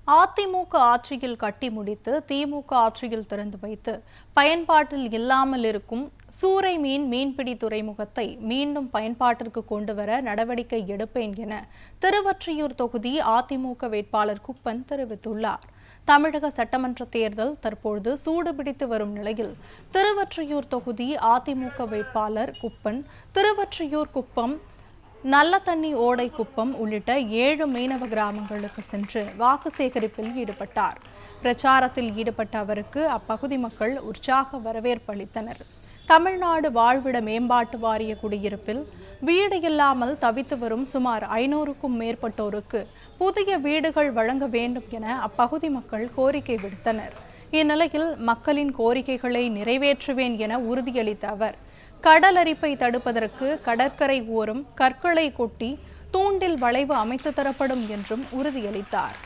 அதிமுக ஆட்சியில் கட்டி முடித்து திமுக ஆட்சியில் திறந்து வைத்து பயன்பாட்டில் இல்லாமல் இருக்கும் சூறை மீன்பிடி துறைமுகத்தை மீண்டும் பயன்பாட்டிற்கு கொண்டுவர நடவடிக்கை எடுப்பேன் என திருவொற்றியூர் தொகுதி அதிமுக வேட்பாளர் குப்பன் தெரிவித்துள்ளார். தமிழக சட்டமன்ற தேர்தல் தற்பொழுது சூடுபிடித்து வரும் நிலையில் திருவொற்றியூர் தொகுதி அதிமுக வேட்பாளர் குப்பன் திருவொற்றியூர் குப்பம் நல்லதண்ணி ஓடை குப்பம் உள்ளிட்ட 7 மீனவ கிராமங்களுக்கு சென்று வாக்கு சேகரிப்பில் ஈடுபட்டார். பிரச்சாரத்தில் ஈடுபட்ட அவருக்கு அப்பகுதி மக்கள் உற்சாக வரவேற்பு அளித்தனர். தமிழ்நாடு வாழ்விட மேம்பாட்டு வாரிய குடியிருப்பில் வீடு இல்லாமல் தவித்து வரும் சுமார் 500க்கும் மேற்பட்டோருக்கு புதிய வீடுகள் வழங்க வேண்டும் என அப்பகுதி மக்கள் கோரிக்கை விடுத்தனர். இந்நிலையில் மக்களின் கோரிக்கைகளை நிறைவேற்றுவேன் என உறுதியளித்த அவர் கடல் அரிப்பை தடுப்பதற்கு கடற்கரை ஓரம் கற்களை கொட்டி தூண்டில் வளைவு அமைத்து தரப்படும் என்றும் உறுதியளித்தார்.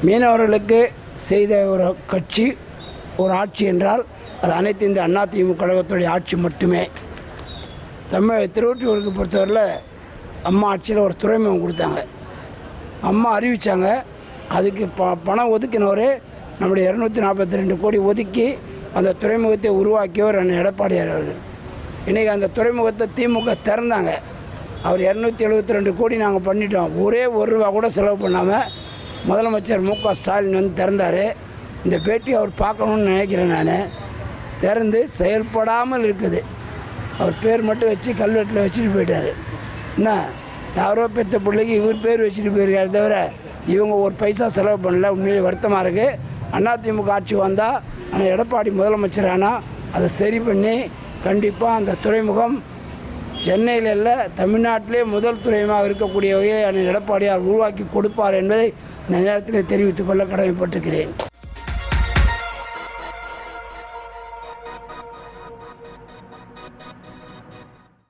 மீனவர்களுக்கு செய்த ஒரு கட்சி ஒரு ஆட்சி என்றால் அது அனைத்து இந்த அதிமுக கழகத்துடைய ஆட்சி மட்டுமே. திருவொற்றியூருக்கு பொறுத்தவரையில் அம்மா ஆட்சியில் ஒரு துறைமுகம் கொடுத்தாங்க, அம்மா அறிவித்தாங்க. அதுக்கு பணம் ஒதுக்கினவர் நம்முடைய 242 கோடி ஒதுக்கி அந்த துறைமுகத்தை உருவாக்கியவர் எடப்பாடியார் அவர்கள். இன்றைக்கி அந்த துறைமுகத்தை திமுக திறந்தாங்க. அவர் 272 கோடி நாங்கள் பண்ணிட்டோம். ஒரே ₹1 கூட செலவு பண்ணாமல் முதலமைச்சர் மு.க. ஸ்டாலின் வந்து திறந்தார். இந்த பேட்டி அவர் பார்க்கணுன்னு நினைக்கிறேன். நான் திறந்து செயல்படாமல் இருக்குது. அவர் பேர் மட்டும் வச்சு கல்வெட்டில் வச்சுட்டு போயிட்டார். என்ன யாரோ பெற்ற பிள்ளைக்கு இவர் பேர் வச்சுட்டு போயிருக்காரு தவிர இவங்க ஒரு பைசா செலவு பண்ணல. உண்மையிலே வருத்தமாக இருக்குது. அதிமுக ஆட்சி வந்தால் ஆனால் எடப்பாடி முதலமைச்சர் ஆனால் அதை சரி பண்ணி கண்டிப்பாக அந்த துறைமுகம் சென்னையில் இல்லை தமிழ்நாட்டிலே முதல் துறைமுகமாக இருக்கக்கூடிய வகையில் எடப்பாடியார் உருவாக்கி கொடுப்பார் என்பதை இந்த நேரத்தில் தெரிவித்துக் கொள்ள கடமைப்பட்டிருக்கிறேன்.